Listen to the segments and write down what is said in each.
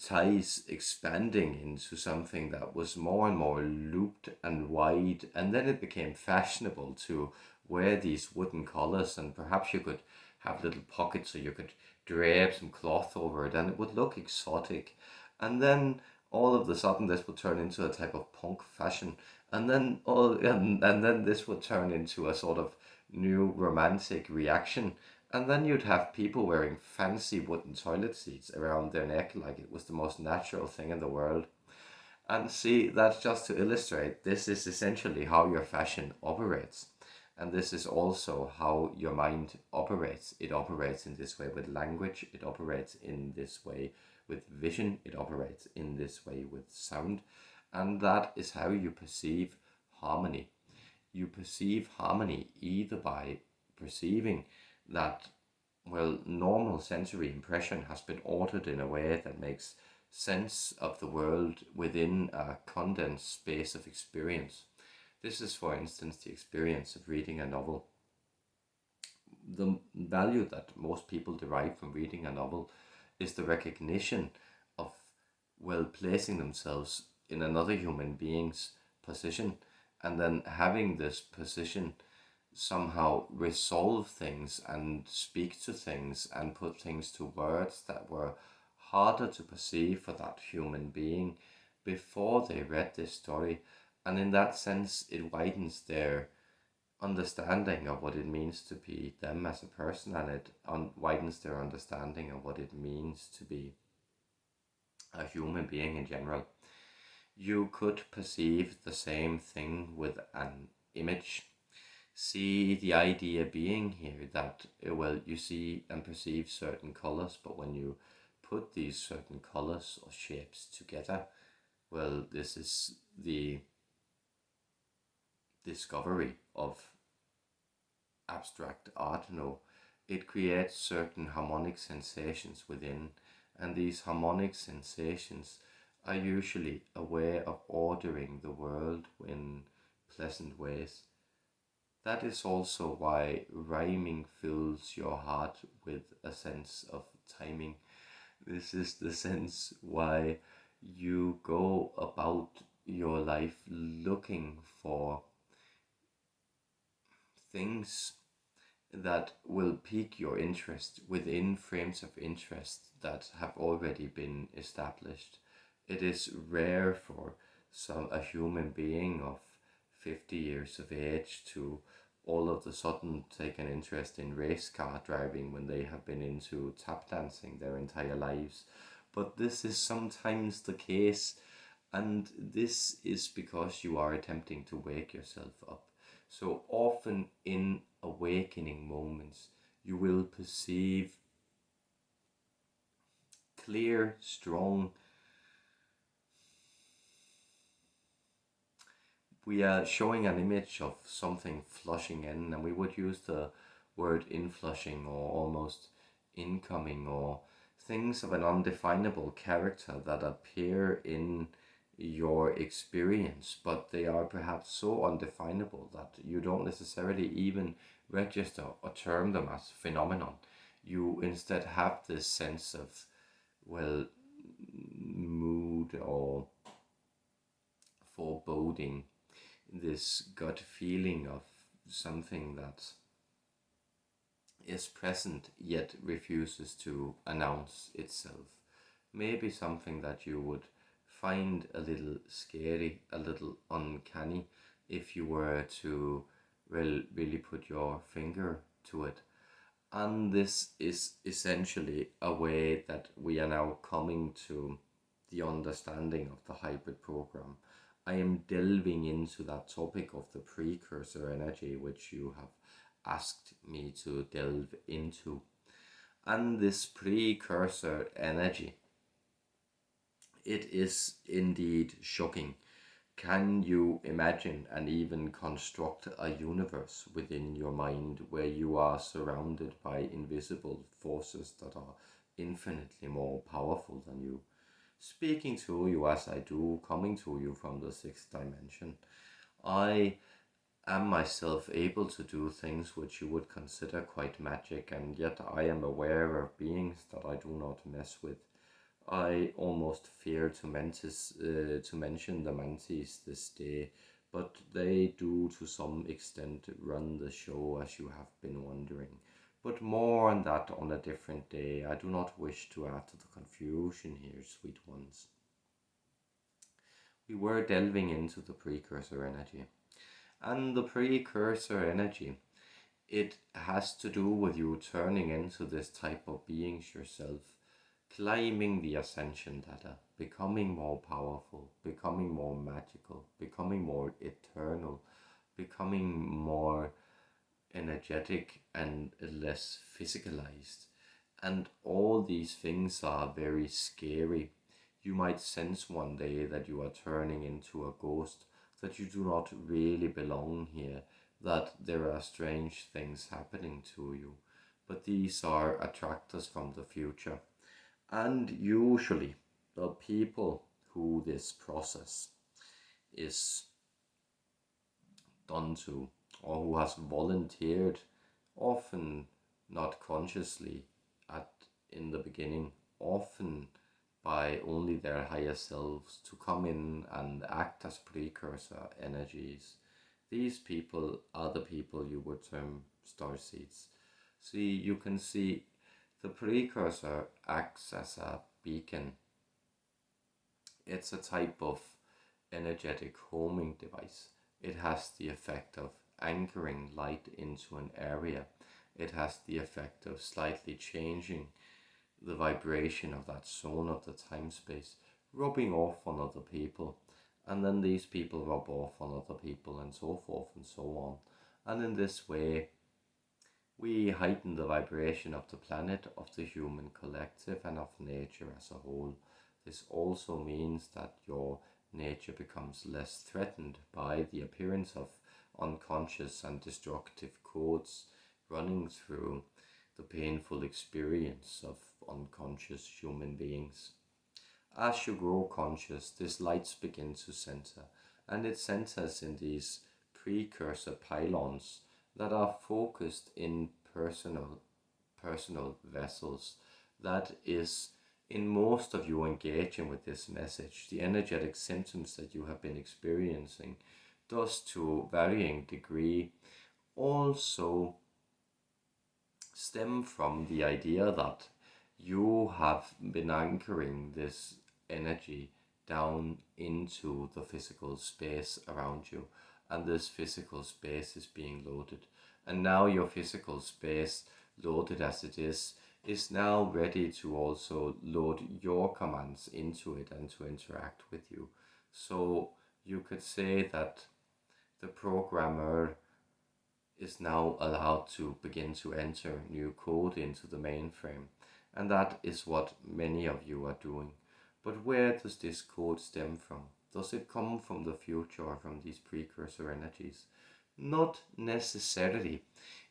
ties expanding into something that was more and more looped and wide, and then it became fashionable to wear these wooden collars, and perhaps you could have little pockets so you could drape some cloth over it, and it would look exotic. And then all of the sudden, this would turn into a type of punk fashion, and then this would turn into a sort of new romantic reaction, and then you'd have people wearing fancy wooden toilet seats around their neck like it was the most natural thing in the world. And see, that's just to illustrate this is essentially how your fashion operates. And this is also how your mind operates. It operates in this way with language, it operates in this way with vision, it operates in this way with sound. And that is how you perceive harmony. You perceive harmony either by perceiving that, normal sensory impression has been ordered in a way that makes sense of the world within a condensed space of experience. This is, for instance, the experience of reading a novel. The value that most people derive from reading a novel is the recognition of, placing themselves in another human being's position, and then having this position somehow resolve things and speak to things and put things to words that were harder to perceive for that human being before they read this story. And in that sense, it widens their understanding of what it means to be them as a person, and it widens their understanding of what it means to be a human being in general. You could perceive the same thing with an image. See the idea being here that, you see and perceive certain colors, but when you put these certain colors or shapes together, this is the discovery of abstract art. No, it creates certain harmonic sensations within, and these harmonic sensations are usually a way of ordering the world in pleasant ways. That is also why rhyming fills your heart with a sense of timing. This is the sense why you go about your life looking for things that will pique your interest within frames of interest that have already been established. It is rare for a human being of 50 years of age to all of a sudden take an interest in race car driving when they have been into tap dancing their entire lives. But this is sometimes the case, and this is because you are attempting to wake yourself up. So often in awakening moments, you will perceive clear, strong. We are showing an image of something flushing in, and we would use the word influshing or almost incoming, or things of an undefinable character that appear in your experience, but they are perhaps so undefinable that you don't necessarily even register or term them as phenomenon. You instead have this sense of, well, mood or foreboding, this gut feeling of something that is present yet refuses to announce itself. Maybe something that you would find a little scary, a little uncanny, if you were to really put your finger to it. And this is essentially a way that we are now coming to the understanding of the hybrid program. I am delving into that topic of the precursor energy, which you have asked me to delve into. And this precursor energy, it is indeed shocking. Can you imagine and even construct a universe within your mind where you are surrounded by invisible forces that are infinitely more powerful than you, speaking to you as I do, coming to you from the sixth dimension? I am myself able to do things which you would consider quite magic, and yet I am aware of beings that I do not mess with. I almost fear to mention the Mantis this day, but they do to some extent run the show, as you have been wondering. But more on that on a different day. I do not wish to add to the confusion here, sweet ones. We were delving into the precursor energy. And the precursor energy, it has to do with you turning into this type of beings yourself, climbing the ascension ladder, becoming more powerful, becoming more magical, becoming more eternal, becoming more energetic and less physicalized. And all these things are very scary. You might sense one day that you are turning into a ghost, that you do not really belong here, that there are strange things happening to you. But these are attractors from the future. And usually, the people who this process is done to, or who has volunteered, often not consciously at in the beginning, often by only their higher selves, to come in and act as precursor energies. These people are the people you would term starseeds. See, you can see the precursor acts as a beacon. It's a type of energetic homing device. It has the effect of anchoring light into an area. It has the effect of slightly changing the vibration of that zone of the time space, rubbing off on other people, and then these people rub off on other people, and so forth and so on. And in this way, we heighten the vibration of the planet, of the human collective, and of nature as a whole. This also means that your nature becomes less threatened by the appearance of unconscious and destructive codes running through the painful experience of unconscious human beings. As you grow conscious, these lights begin to center, and it centers in these precursor pylons that are focused in personal vessels. That is, in most of you engaging with this message, the energetic symptoms that you have been experiencing does to varying degree also stem from the idea that you have been anchoring this energy down into the physical space around you, and this physical space is being loaded. And now your physical space, loaded as it is now ready to also load your commands into it and to interact with you. So you could say that the programmer is now allowed to begin to enter new code into the mainframe. And that is what many of you are doing. But where does this code stem from? Does it come from the future or from these precursor energies? Not necessarily.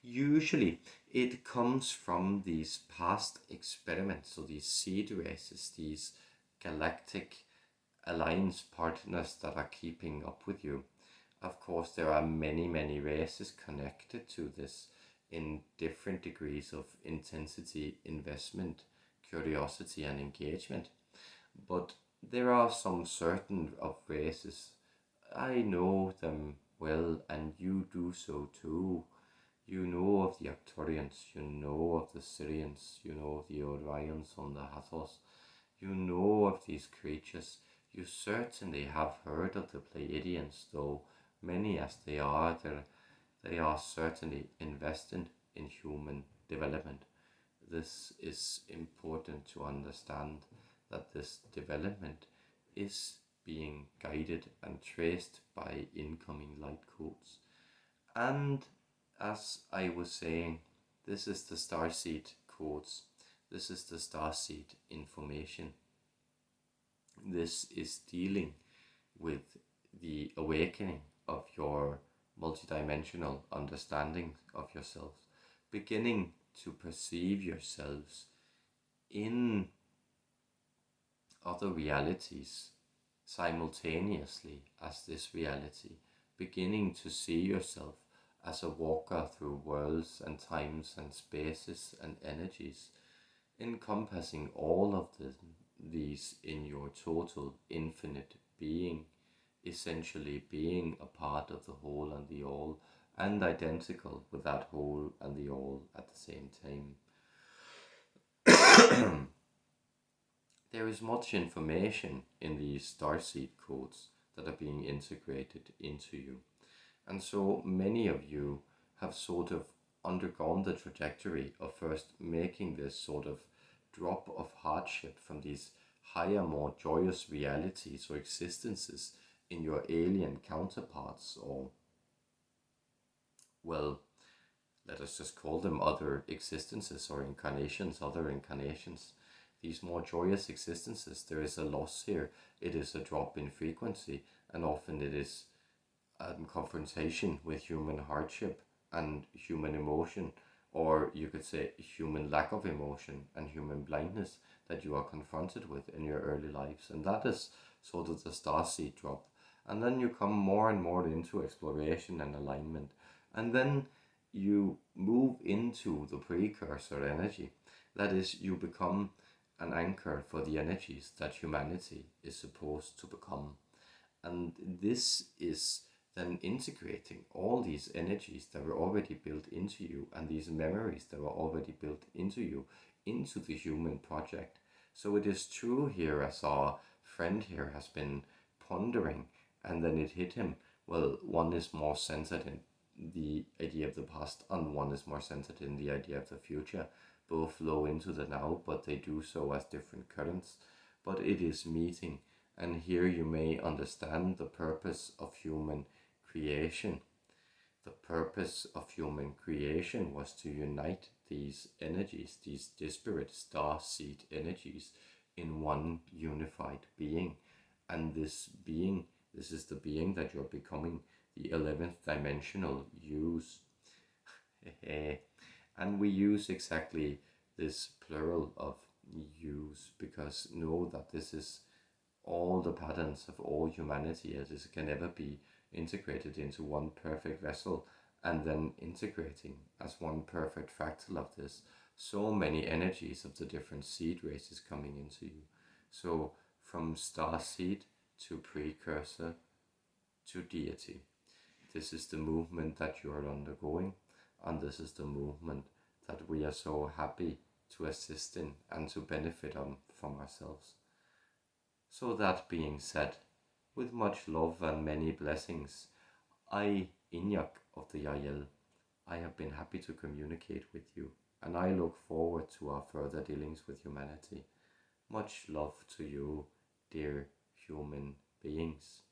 Usually it comes from these past experiments, so these seed races, these galactic alliance partners that are keeping up with you. Of course, there are many races connected to this in different degrees of intensity, investment, curiosity, and engagement. But there are some certain of races. I know them well, and you do so too. You know of the Arcturians, you know of the Syrians, you know of the Orions on the Hathors, you know of these creatures. You certainly have heard of the Pleiadians, though many as they are certainly invested in human development. This is important to understand, that this development is being guided and traced by incoming light codes. And as I was saying, this is the Starseed codes. This is the Starseed information. This is dealing with the awakening of your multidimensional understanding of yourself, beginning to perceive yourselves in other realities simultaneously as this reality, beginning to see yourself as a walker through worlds and times and spaces and energies, encompassing all of them, these in your total infinite being, essentially being a part of the whole and the all, and identical with that whole and the all at the same time. There is much information in these Starseed codes that are being integrated into you. And so many of you have sort of undergone the trajectory of first making this sort of drop of hardship from these higher, more joyous realities or existences in your alien counterparts, or, well, let us just call them other existences or incarnations, other incarnations. These more joyous existences, there is a loss here. It is a drop in frequency, and often it is confrontation with human hardship and human emotion, or you could say human lack of emotion and human blindness that you are confronted with in your early lives. And that is sort of the starseed drop. And then you come more and more into exploration and alignment. And then you move into the precursor energy. That is, you become an anchor for the energies that humanity is supposed to become. And this is then integrating all these energies that were already built into you and these memories that were already built into you into the human project. So it is true here, as our friend here has been pondering, and then it hit him. Well, one is more centered in the idea of the past, and one is more centered in the idea of the future. Both flow into the now, but they do so as different currents. But it is meeting, and here you may understand the purpose of human creation. The purpose of human creation was to unite these energies, these disparate star seed energies, in one unified being. And this being, this is the being that you're becoming, the 11th dimensional use. And we use exactly this plural of use because know that this is all the patterns of all humanity as it can ever be integrated into one perfect vessel, and then integrating as one perfect fractal of this so many energies of the different seed races coming into you. So from starseed to precursor to deity, this is the movement that you are undergoing, and this is the movement that we are so happy to assist in and to benefit from ourselves. So that being said, with much love and many blessings, I, Ignak of the Yahyel, I have been happy to communicate with you, and I look forward to our further dealings with humanity. Much love to you, dear human beings.